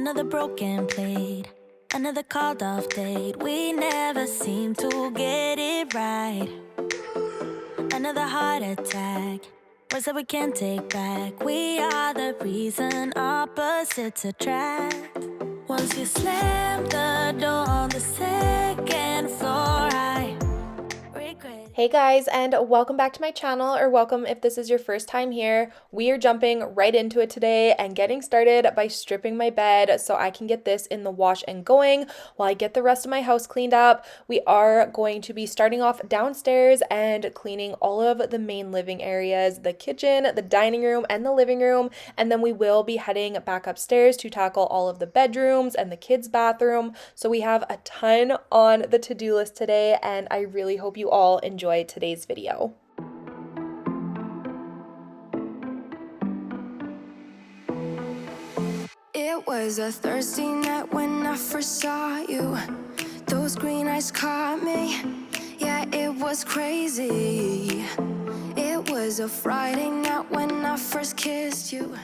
Another broken plate, another called off date. We never seem to get it right. Another heart attack, words that we can't take back. We are the reason opposites attract. Once you slam the door on the second floor, I regret. Hey guys, and welcome back to my channel, or welcome if this is your first time here. We are jumping right into it today and getting started by stripping my bed so I can get this in the wash and going while I get the rest of my house cleaned up. We are going to be starting off downstairs and cleaning all of the main living areas, the kitchen, the dining room, and the living room, and then we will be heading back upstairs to tackle all of the bedrooms and the kids' bathroom. So we have a ton on the to-do list today, and I really hope you all enjoy today's video. It was a Thursday night when I first saw you. Those green eyes caught me. Yeah, it was crazy. It was a Friday night when I first kissed you.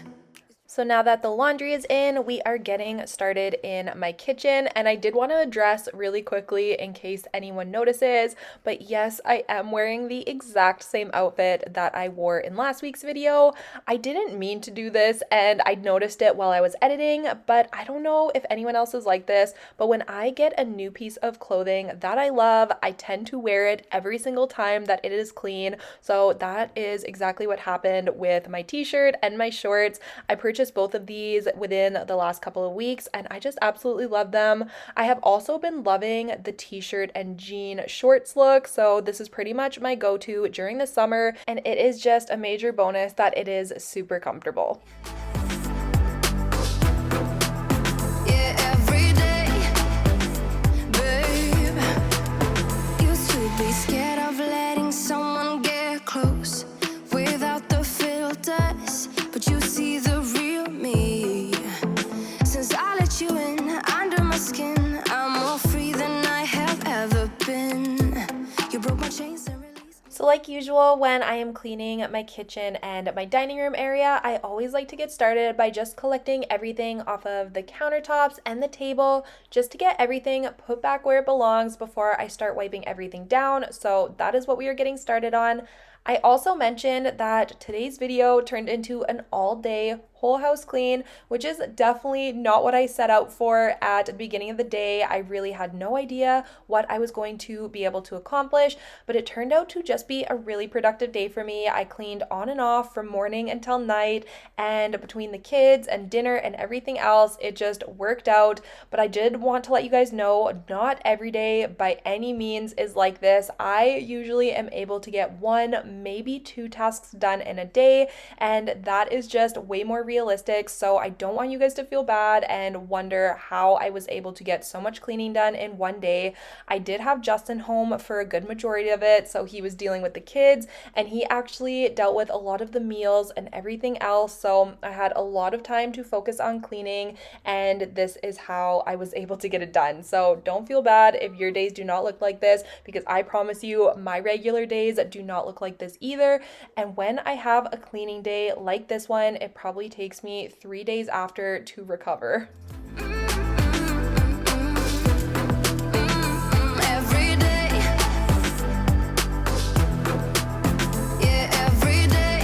So now that the laundry is in, we are getting started in my kitchen, and I did want to address really quickly in case anyone notices, but yes, I am wearing the exact same outfit that I wore in last week's video. I didn't mean to do this, and I noticed it while I was editing, but I don't know if anyone else is like this, but when I get a new piece of clothing that I love, I tend to wear it every single time that it is clean. So that is exactly what happened with my t-shirt and my shorts. I purchased both of these within the last couple of weeks, and I just absolutely love them. I have also been loving the t-shirt and jean shorts look, so this is pretty much my go-to during the summer, and it is just a major bonus that it is super comfortable. Scared of letting someone get close without the filters, but you see the real me. Since I let you in under my skin, I'm more free than I have ever been. You broke my chains and released. So like usual, when I am cleaning my kitchen and my dining room area, I always like to get started by just collecting everything off of the countertops and the table, just to get everything put back where it belongs before I start wiping everything down. So that is what we are getting started on. I also mentioned that today's video turned into an all-day whole house clean, which is definitely not what I set out for at the beginning of the day. I really had no idea what I was going to be able to accomplish, but it turned out to just be a really productive day for me. I cleaned on and off from morning until night, and between the kids and dinner and everything else, it just worked out. But I did want to let you guys know, not every day by any means is like this. I usually am able to get one, maybe two tasks done in a day, and that is just way more realistic. So I don't want you guys to feel bad and wonder how I was able to get so much cleaning done in one day. I did have Justin home for a good majority of it, so he was dealing with the kids, and he actually dealt with a lot of the meals and everything else. So I had a lot of time to focus on cleaning, and this is how I was able to get it done. So don't feel bad if your days do not look like this, because I promise you my regular days do not look like this either. And when I have a cleaning day like this one, it probably takes me 3 days after to recover. Every day. Yeah, every day,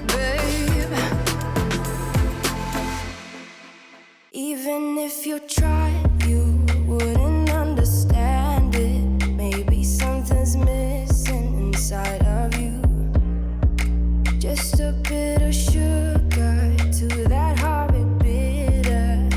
babe. Even if you tried, you wouldn't understand it. Maybe something's missing inside of you. Just a bit of sugar to that horrid bitter.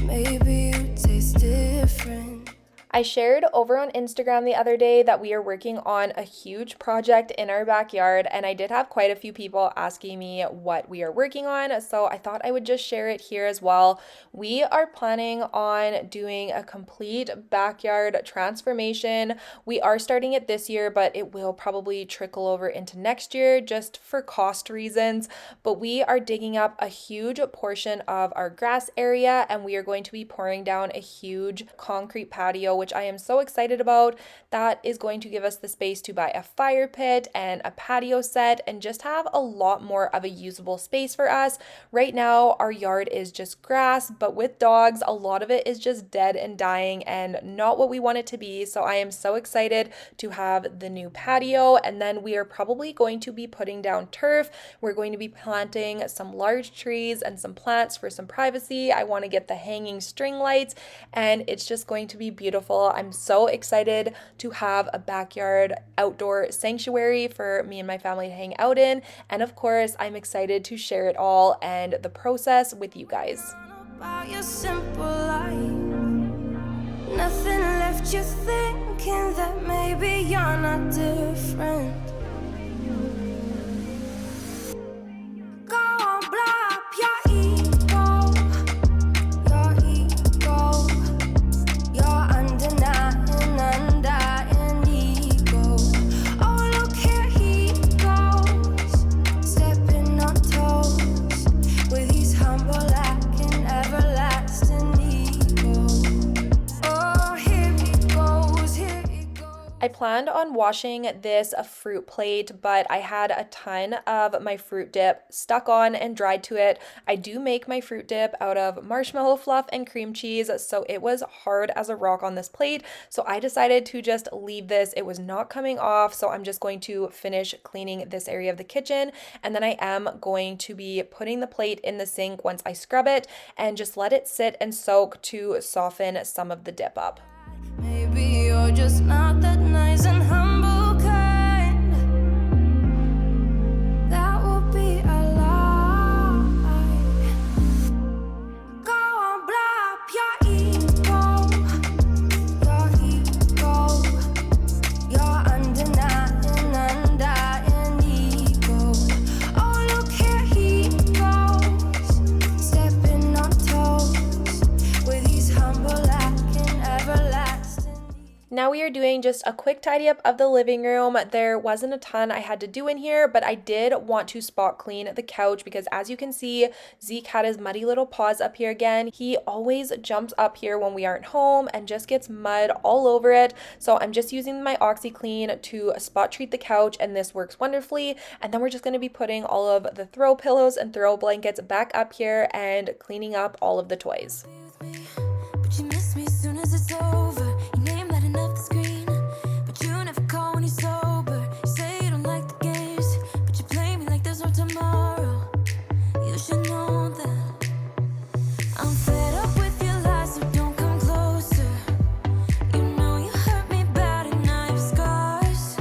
Maybe you taste different. I shared over on Instagram the other day that we are working on a huge project in our backyard, and I did have quite a few people asking me what we are working on, so I thought I would just share it here as well. We are planning on doing a complete backyard transformation. We are starting it this year, but it will probably trickle over into next year just for cost reasons. But we are digging up a huge portion of our grass area, and we are going to be pouring down a huge concrete patio, which I am so excited about. That is going to give us the space to buy a fire pit and a patio set and just have a lot more of a usable space for us. Right now, our yard is just grass, but with dogs, a lot of it is just dead and dying and not what we want it to be. So I am so excited to have the new patio, and then we are probably going to be putting down turf. We're going to be planting some large trees and some plants for some privacy. I want to get the hanging string lights, and it's just going to be beautiful. I'm so excited to have a backyard outdoor sanctuary for me and my family to hang out in, and of course I'm excited to share it all and the process with you guys. About your simple life, nothing left you thinking that maybe you're not different. Go on, blow up your ego, your undying ego. Oh, look here he goes, stepping on toes with his humble and everlasting ego. Oh, here he goes, here he goes. I planned on washing this fruit plate, but I had a ton of my fruit dip stuck on and dried to it. I do make my fruit dip out of marshmallow fluff and cream cheese, so it was hard as a rock on this plate. So I decided to just leave this. It was not coming off, so I'm just going to finish cleaning this area of the kitchen, and then I am going to be putting the plate in the sink once I scrub it and just let it sit and soak to soften some of the dip up. Maybe you're just not that nice and humble kind. That would be a lie. Go on, blow up your ego, your undying ego. Oh, look here he goes, stepping on toes with his humble and everlasting. Now we are doing just a quick tidy up of the living room. There wasn't a ton I had to do in here, but I did want to spot clean the couch because as you can see, Zeke had his muddy little paws up here again. He always jumps up here when we aren't home and just gets mud all over it. So I'm just using my OxiClean to spot treat the couch, and this works wonderfully. And then we're just going to be putting all of the throw pillows and throw blankets back up here and cleaning up all of the toys. But you miss me soon as it's over. Your name lighting up the screen, but you never call when you're sober. You say you don't like the games, but you play me like there's no tomorrow. You should know that I'm fed up with your lies, so don't come closer. You know you hurt me bad and I have scars.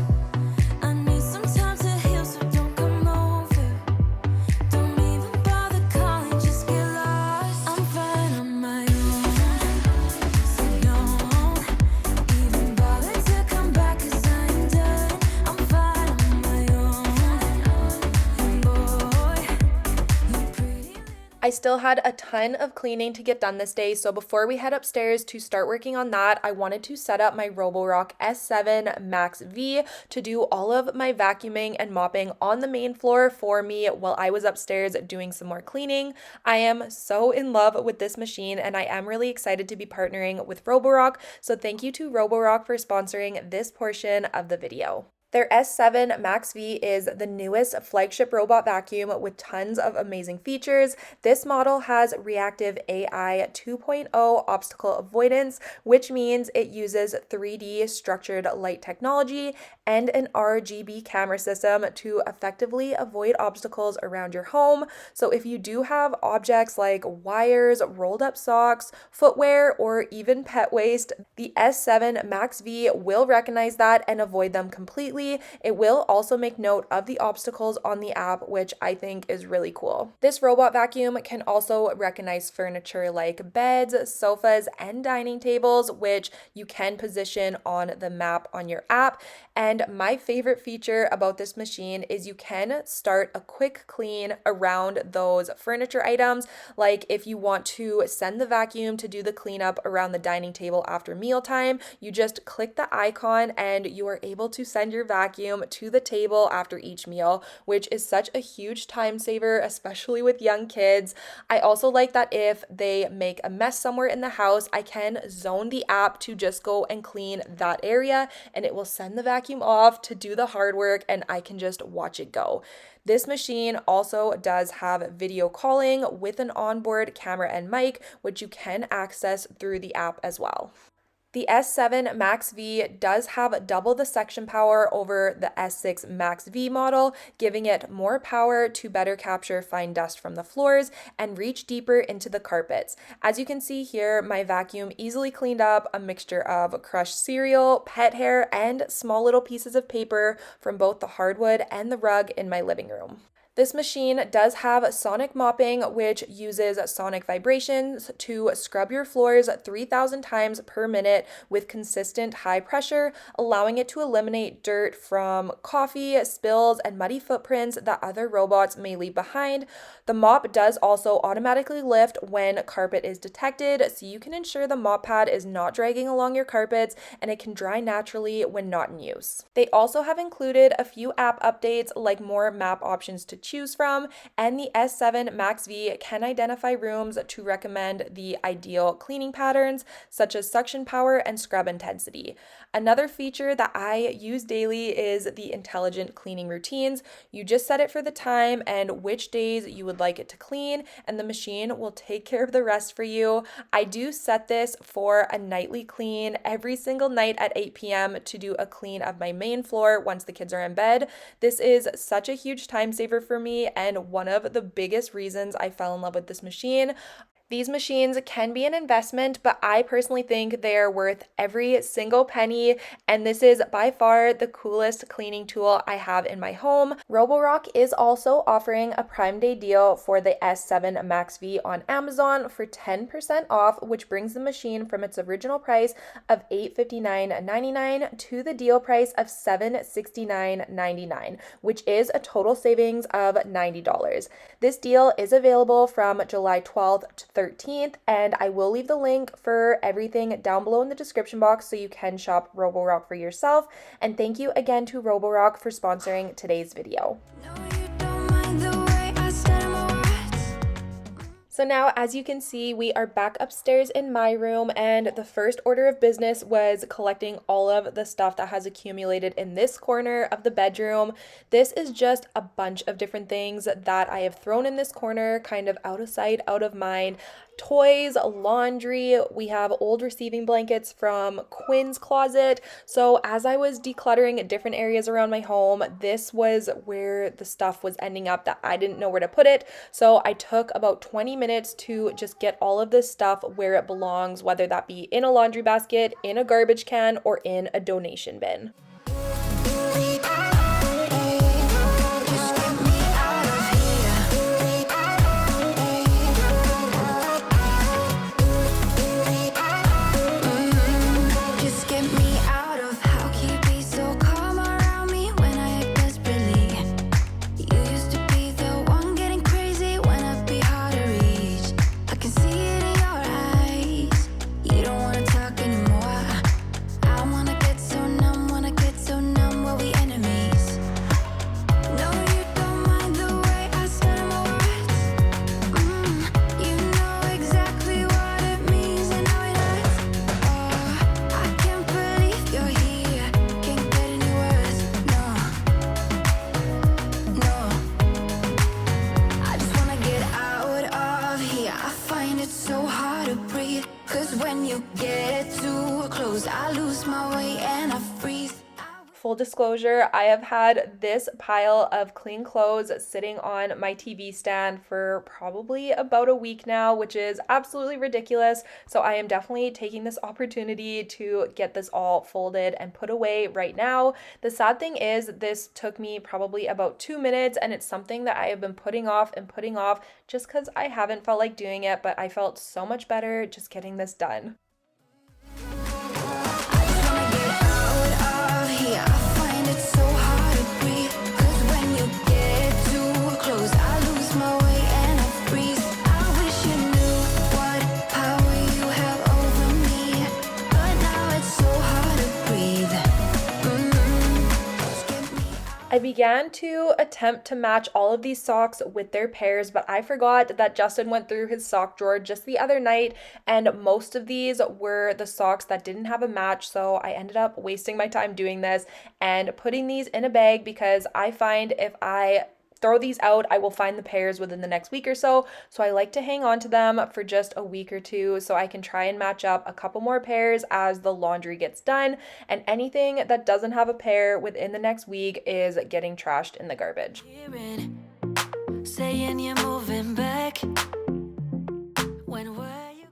I need some time to heal, so don't come over. Don't even bother calling, just get lost. I'm fine on my own, so don't even bother to come back, 'cause I'm done. I'm fine on my own, and boy, you pretty. I still had a ton of cleaning to get done this day, so before we head upstairs to start working on that, I wanted to set up my Roborock S7 Max V to do all of my vacuuming and mopping on the main floor for me while I was upstairs doing some more cleaning. I am so in love with this machine, and I am really excited to be partnering with Roborock, so thank you to Roborock for sponsoring this portion of the video. Their S7 Max V is the newest flagship robot vacuum with tons of amazing features. This model has reactive AI 2.0 obstacle avoidance, which means it uses 3D structured light technology and an RGB camera system to effectively avoid obstacles around your home. So if you do have objects like wires, rolled up socks, footwear, or even pet waste, the S7 Max V will recognize that and avoid them completely. It will also make note of the obstacles on the app, which I think is really cool. This robot vacuum can also recognize furniture like beds, sofas, and dining tables, which you can position on the map on your app. And my favorite feature about this machine is you can start a quick clean around those furniture items. Like if you want to send the vacuum to do the cleanup around the dining table after mealtime, you just click the icon and you are able to send your vacuum to the table after each meal, which is such a huge time saver, especially with young kids. I also like that if they make a mess somewhere in the house, I can zone the app to just go and clean that area, and it will send the vacuum off to do the hard work, and I can just watch it go. This machine also does have video calling with an onboard camera and mic, which you can access through the app as well. The S7 Max V does have double the suction power over the S6 Max V model, giving it more power to better capture fine dust from the floors and reach deeper into the carpets. As you can see here, my vacuum easily cleaned up a mixture of crushed cereal, pet hair, and small little pieces of paper from both the hardwood and the rug in my living room. This machine does have sonic mopping, which uses sonic vibrations to scrub your floors 3,000 times per minute with consistent high pressure, allowing it to eliminate dirt from coffee, spills, and muddy footprints that other robots may leave behind. The mop does also automatically lift when carpet is detected, so you can ensure the mop pad is not dragging along your carpets and it can dry naturally when not in use. They also have included a few app updates like more map options to choose from, and the S7 Max V can identify rooms to recommend the ideal cleaning patterns such as suction power and scrub intensity. Another feature that I use daily is the intelligent cleaning routines. You just set it for the time and which days you would like it to clean, and the machine will take care of the rest for you. I do set this for a nightly clean every single night at 8 p.m. to do a clean of my main floor once the kids are in bed. This is such a huge time saver for me and one of the biggest reasons I fell in love with this machine. These machines can be an investment, but I personally think they're worth every single penny, and this is by far the coolest cleaning tool I have in my home. Roborock is also offering a Prime Day deal for the S7 Max V on Amazon for 10% off, which brings the machine from its original price of $859.99 to the deal price of $769.99, which is a total savings of $90. This deal is available from July 12th to 13th, and I will leave the link for everything down below in the description box so you can shop Roborock for yourself. And thank you again to Roborock for sponsoring today's video. So now, as you can see, we are back upstairs in my room, and the first order of business was collecting all of the stuff that has accumulated in this corner of the bedroom. This is just a bunch of different things that I have thrown in this corner, kind of out of sight, out of mind. Toys, laundry, we have old receiving blankets from Quinn's closet. So as I was decluttering different areas around my home, this was where the stuff was ending up that I didn't know where to put it. So I took about 20 minutes to just get all of this stuff where it belongs, whether that be in a laundry basket, in a garbage can, or in a donation bin. Full disclosure, I have had this pile of clean clothes sitting on my TV stand for probably about a week now, which is absolutely ridiculous. So I am definitely taking this opportunity to get this all folded and put away right now. The sad thing is this took me probably about 2 minutes, and it's something that I have been putting off just because I haven't felt like doing it, but I felt so much better just getting this done. I began to attempt to match all of these socks with their pairs, but I forgot that Justin went through his sock drawer just the other night, and most of these were the socks that didn't have a match, so I ended up wasting my time doing this and putting these in a bag because I find if I throw these out, I will find the pairs within the next week or so. So I like to hang on to them for just a week or two so I can try and match up a couple more pairs as the laundry gets done. And anything that doesn't have a pair within the next week is getting trashed in the garbage. Saying you're moving back.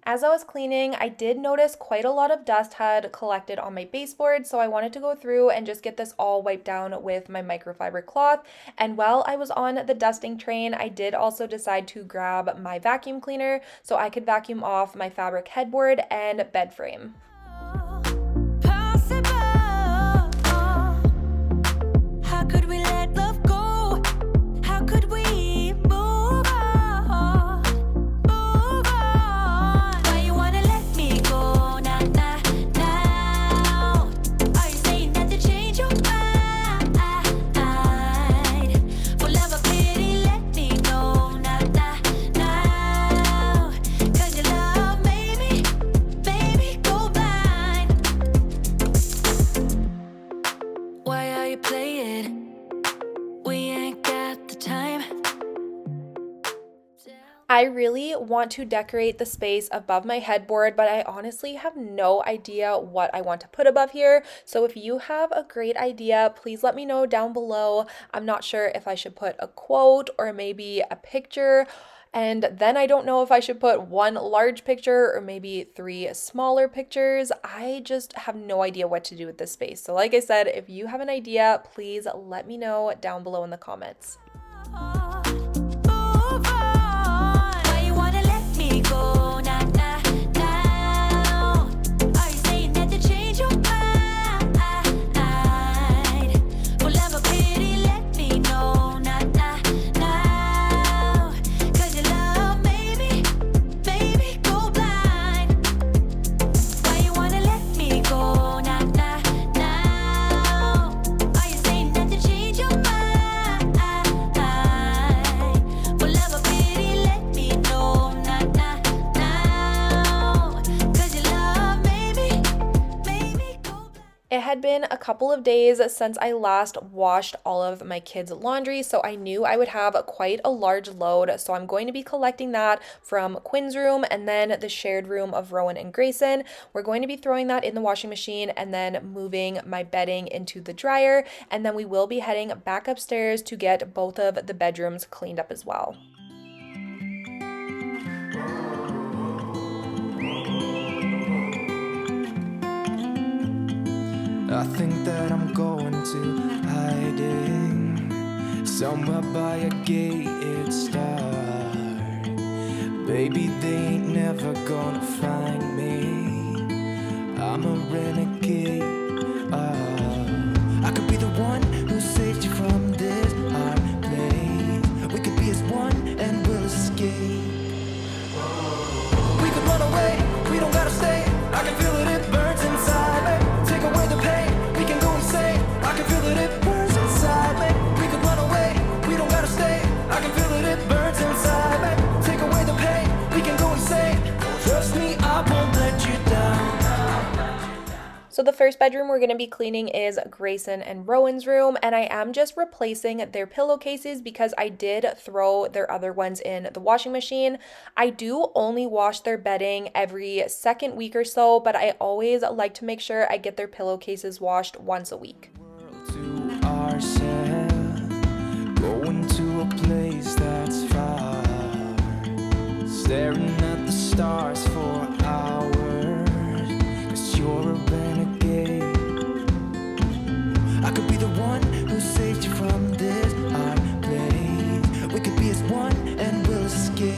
As I was cleaning, I did notice quite a lot of dust had collected on my baseboard, so I wanted to go through and just get this all wiped down with my microfiber cloth. And while I was on the dusting train, I did also decide to grab my vacuum cleaner so I could vacuum off my fabric headboard and bed frame. How could we let love go? How could we move on? Move on. Why you wanna let me go? Now. Are you saying that to change your mind? For love or pity, let me know now. 'Cause your love made me, go blind. Why are you playing? We ain't got the time. I really want to decorate the space above my headboard, but I honestly have no idea what I want to put above here. So if you have a great idea, please let me know down below. I'm not sure if I should put a quote or maybe a picture. And then I don't know if I should put one large picture or maybe 3 smaller pictures. I just have no idea what to do with this space. So like I said, if you have an idea, please let me know down below in the comments. Move on. Why you wanna let me go now? Are you saying that to change your mind? For love or pity, let me know now. 'Cause your love made me, go blind. Why you wanna let me go now? Are you saying that to change your mind? For love or pity, let me know now. 'Cause your love made me, go blind. It had been a couple of days since I last washed all of my kids' laundry, so I knew I would have quite a large load. So I'm going to be collecting that from Quinn's room and then the shared room of Rowan and Grayson. We're going to be throwing that in the washing machine and then moving my bedding into the dryer. And then we will be heading back upstairs to get both of the bedrooms cleaned up as well. I think that I'm going to hiding somewhere by a gated star. Baby, they ain't never gonna find me. I'm a renegade. I could be the one who saved you from this hard place. We could be as one and we'll escape. We could run away, we don't gotta stay. I can feel it, it burns inside me. Take away the pain, we can go insane. I can feel it, it burns inside me. We could run away, we don't gotta stay. I can feel it, it burns inside me. Take away the pain, we can go insane. Trust me, I won't let you down. So the first bedroom we're going to be cleaning is Grayson and Rowan's room, and I am just replacing their pillowcases because I did throw their other ones in the washing machine. I do only wash their bedding every second week or so, but I always like to make sure I get their pillowcases washed once a week. To ourselves, going to a place that's far, staring at the stars for hours, 'cause you're a renegade. I could be the one who saved you from this hard place. We could be as one and we'll escape.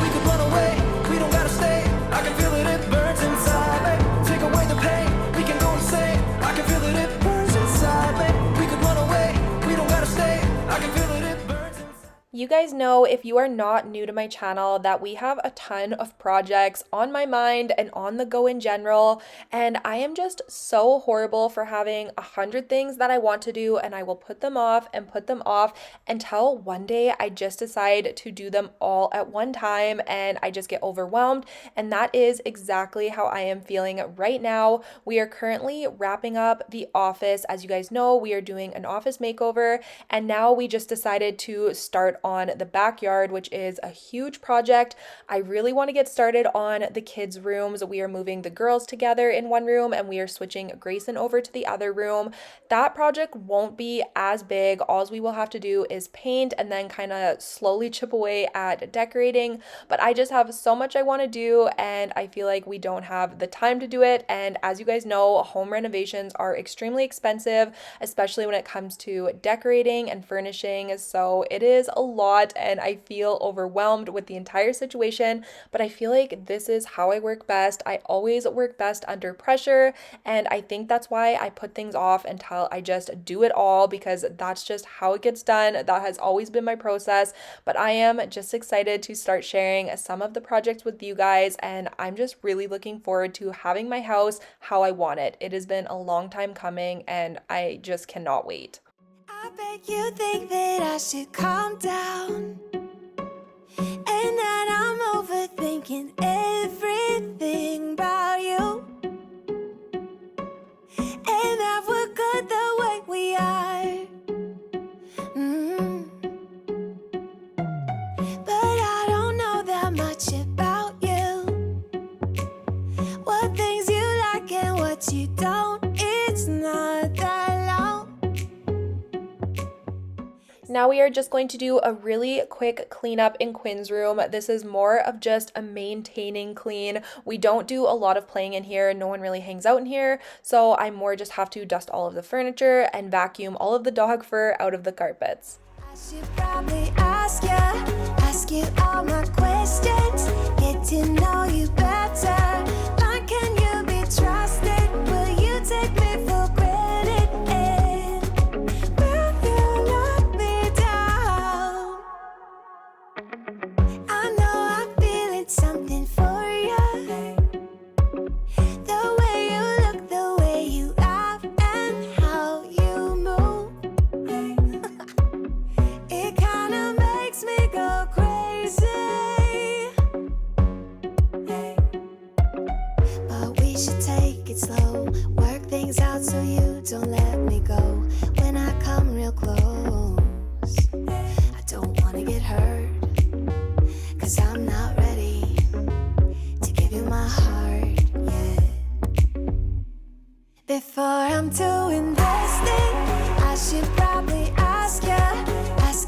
We could run away, we don't gotta stay. I can feel it, it burns inside me. Take away the pain, we can go insane. I can feel it, it burns inside me. We could run away, we don't gotta stay. I can feel it, it burns inside me. You guys know, if you are not new to my channel, that we have a ton of projects on my mind and on the go in general, and I am just so horrible for having 100 things that I want to do, and I will put them off and put them off until one day I just decide to do them all at one time and I just get overwhelmed, and that is exactly how I am feeling right now. We are currently wrapping up the office. As you guys know, we are doing an office makeover, and now we just decided to start on the backyard, which is a huge project. I really want to get started on the kids' rooms. We are moving the girls together in one room and we are switching Grayson over to the other room. That project won't be as big. All we will have to do is paint and then kind of slowly chip away at decorating. But I just have so much I want to do, and I feel like we don't have the time to do it. And as you guys know, home renovations are extremely expensive, especially when it comes to decorating and furnishing. So it is a lot, and I feel overwhelmed with the entire situation, but I feel like this is how I work best. I always work best under pressure, and I think that's why I put things off until I just do it all, because that's just how it gets done. That has always been my process, but I am just excited to start sharing some of the projects with you guys, and I'm just really looking forward to having my house how I want it. It has been a long time coming, and I just cannot wait. I bet you think that I should calm down, and that I'm overthinking everything about you, and that we're good the way we are. But I don't know that much about you, what things you like and what you don't. It's not that long. Now we are just going to do a really quick cleanup in Quinn's room. This is more of just a maintaining clean. We don't do a lot of playing in here. No one really hangs out in here. So I more just have to dust all of the furniture and vacuum all of the dog fur out of the carpets. I should probably ask you all my questions, get to know you better. Like, can you be trusted? Will you take me for granted? And will you let me down? I know I'm feeling something for you. The way you look, the way you laugh, and how you move. It kinda makes me go crazy. But we should take it slow, work things out so you don't let me go. When I come real close, I don't wanna get hurt, 'cause I'm not ready to give you my heart yet. Before I'm too invested, I should probably ask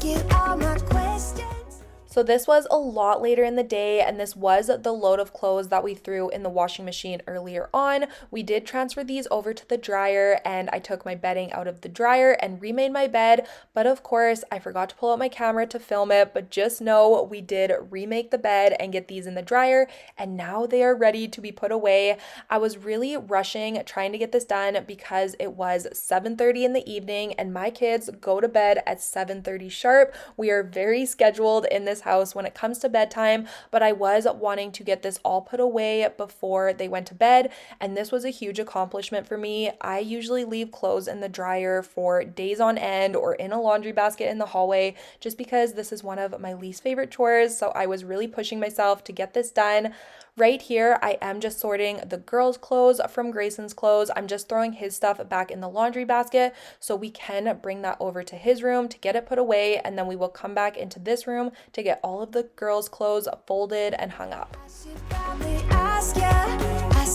you all my questions. So this was a lot later in the day, and this was the load of clothes that we threw in the washing machine earlier on. We did transfer these over to the dryer, and I took my bedding out of the dryer and remade my bed, but of course I forgot to pull out my camera to film it. But just know we did remake the bed and get these in the dryer, and now they are ready to be put away. I was really rushing trying to get this done because it was 7:30 in the evening, and my kids go to bed at 7:30 sharp. We are very scheduled in this house when it comes to bedtime, but I was wanting to get this all put away before they went to bed, and this was a huge accomplishment for me. I usually leave clothes in the dryer for days on end or in a laundry basket in the hallway, just because this is one of my least favorite chores, so I was really pushing myself to get this done. Right here, I am just sorting the girls' clothes from Grayson's clothes. I'm just throwing his stuff back in the laundry basket so we can bring that over to his room to get it put away, and then we will come back into this room to get all of the girls' clothes folded and hung up. I should probably ask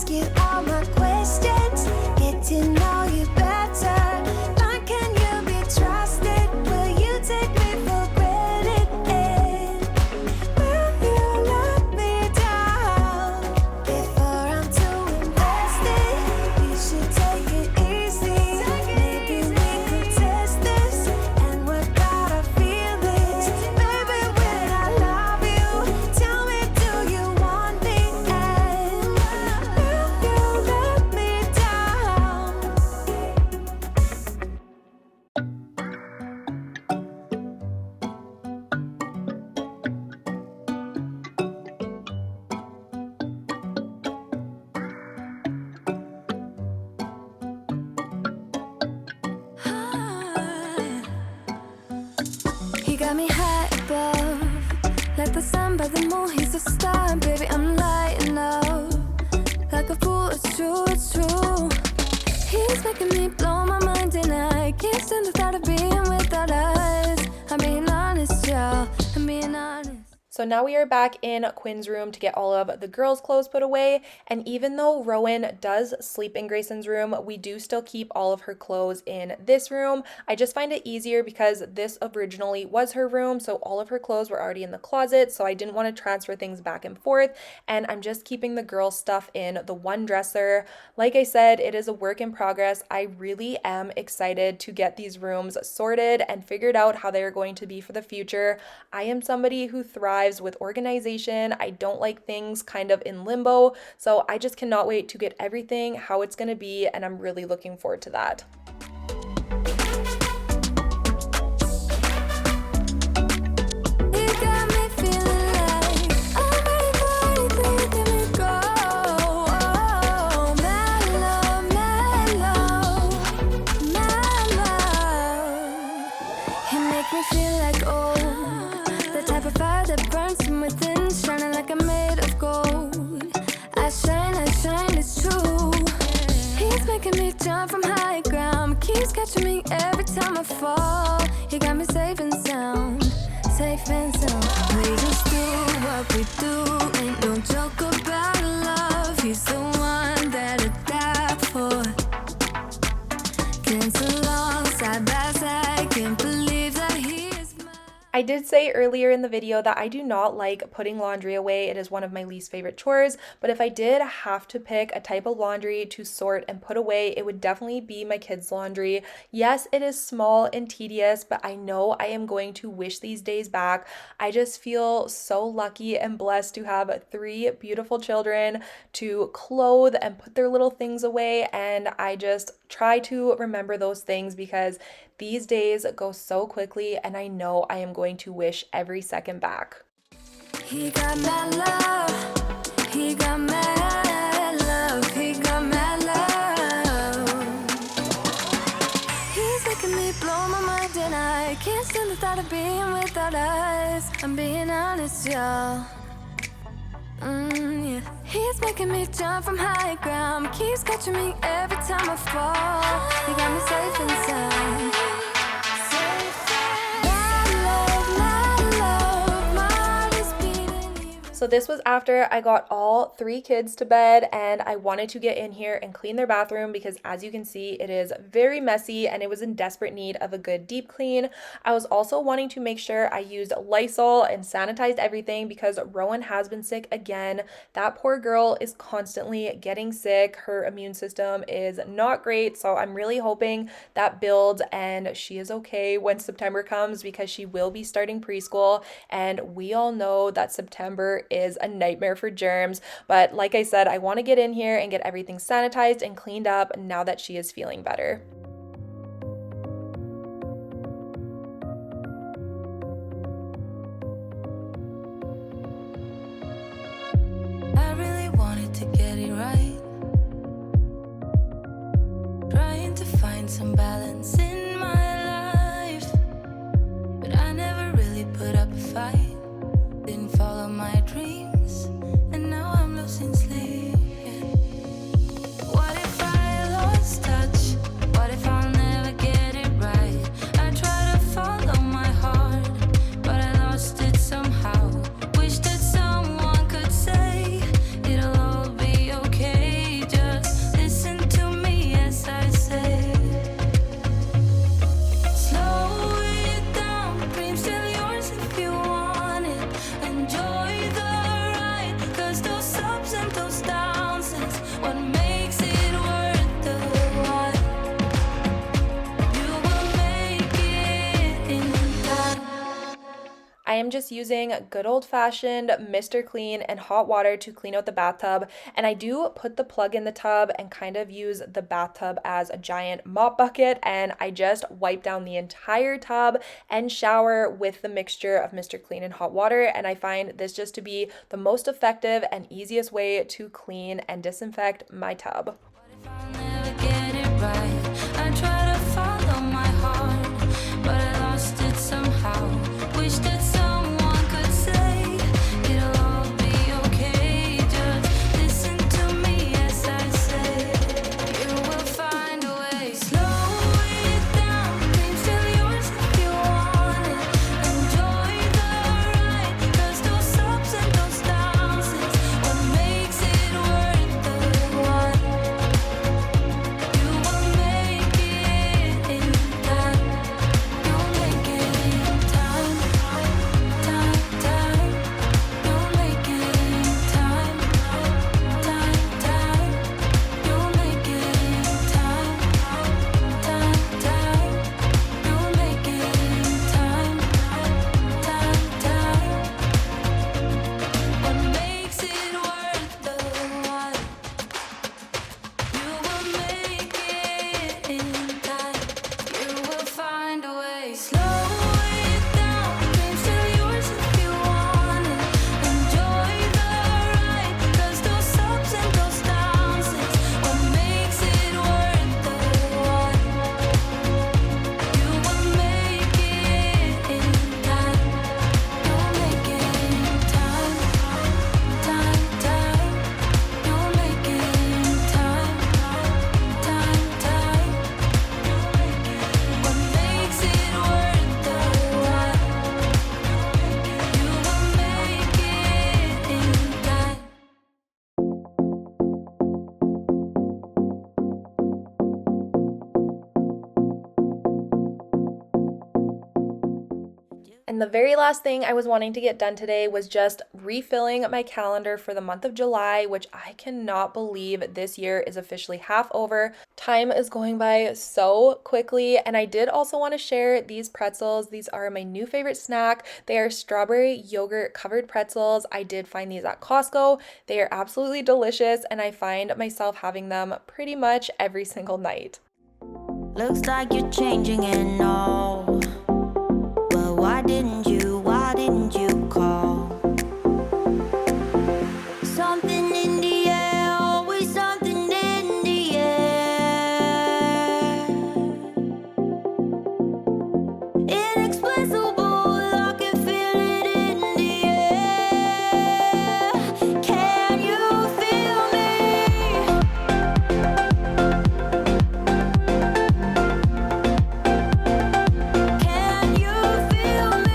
you all my questions, get to know you better. Like, can you be trusted? Will you take me for granted? And will you let me down? Before I'm too invested, you should take it easy. Maybe we could test this and work out our feelings. Maybe when I love you, tell me, do you want me? And will you let me down? the sun, by the moon, he's a star. Baby, I'm lighting up like a fool, it's true, it's true. He's making me blow my mind and I can't stand the thought of being without us. I'm being honest, y'all, I'm being honest. So now we are back in Quinn's room to get all of the girls' clothes put away, and even though Rowan does sleep in Grayson's room, we do still keep all of her clothes in this room. I just find it easier because this originally was her room, so all of her clothes were already in the closet, so I didn't want to transfer things back and forth, and I'm just keeping the girls' stuff in the one dresser. Like I said, it is a work in progress. I really am excited to get these rooms sorted and figured out how they are going to be for the future. I am somebody who thrives with organization. I don't like things kind of in limbo, so I just cannot wait to get everything how it's going to be, and I'm really looking forward to that. From high ground, keeps catching me every time I fall. You got me safe and sound, safe and sound. We just do what we do, ain't no joke about love. He's the one that I die for. Dance along side by side, can't believe that he is mine. I did say earlier in the video that I do not like putting laundry away. It is one of my least favorite chores, but if I did have to pick a type of laundry to sort and put away, it would definitely be my kids' laundry. Yes, it is small and tedious, but I know I am going to wish these days back. I just feel so lucky and blessed to have 3 beautiful children to clothe and put their little things away, and I just try to remember those things because these days go so quickly, and I know I am going to wish every second back. He got mad love, he got mad love, he got mad love. He's making me blow my mind and I can't stand the thought of being without us. I'm being honest, y'all. Yeah. He's making me jump from high ground, keeps catching me every time I fall. He got me safe and sound. So this was after I got all 3 kids to bed, and I wanted to get in here and clean their bathroom because, as you can see, it is very messy and it was in desperate need of a good deep clean. I was also wanting to make sure I used Lysol and sanitized everything because Rowan has been sick again. That poor girl is constantly getting sick. Her immune system is not great, so I'm really hoping that builds and she is okay when September comes because she will be starting preschool, and we all know that September is a nightmare for germs. But like I said, I want to get in here and get everything sanitized and cleaned up now that she is feeling better. I really wanted to get it right, trying to find some balance in my life, but I never really put up a fight. Didn't follow my dreams, and now I'm losing sleep. What if I lost touch? What if I'll never get it right? I try to follow my heart, but I lost it somehow. Wish that someone could say it'll all be okay. Just listen to me as I say. Slow it down, dreams still yours if you want it. Enjoy the ride, 'cause those ups and those downs is what makes it worth the while. You will make it in time. I am just using good old-fashioned Mr. Clean and hot water to clean out the bathtub, and I do put the plug in the tub and kind of use the bathtub as a giant mop bucket, and I just wipe down the entire tub and shower with the mixture of Mr. Clean and hot water, and I find this just to be the most effective and easiest way to clean and disinfect my tub. I'll never get it right. I try to follow my heart, but I lost it somehow. Wish that someone could say And the very last thing I was wanting to get done today was just refilling my calendar for the month of July, which I cannot believe this year is officially half over. Time is going by so quickly, and I did also want to share these pretzels. These are my new favorite snack. They are strawberry yogurt covered pretzels. I did find these at Costco. They are absolutely delicious, and I find myself having them pretty much every single night. Looks like you're changing and all. But why didn't you call? Something in the air, always something in the air. Inexplicable, I can feel it in the air. Can you feel me? Can you feel me?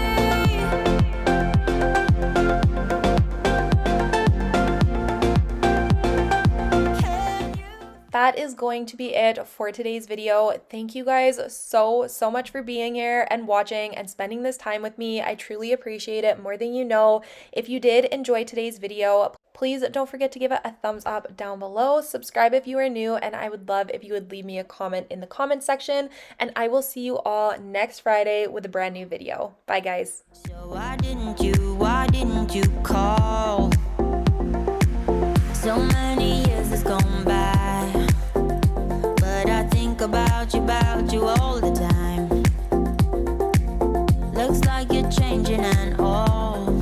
That is going to be it for today's video. Thank you guys so much for being here and watching and spending this time with me. I truly appreciate it more than you know. If you did enjoy today's video, please don't forget to give it a thumbs up down below. Subscribe if you are new, and I would love if you would leave me a comment in the comment section. And I will see you all next Friday with a brand new video. Bye, guys. So why didn't you call? So many years has gone by, but I think about you all the time. Looks like you're changing and all.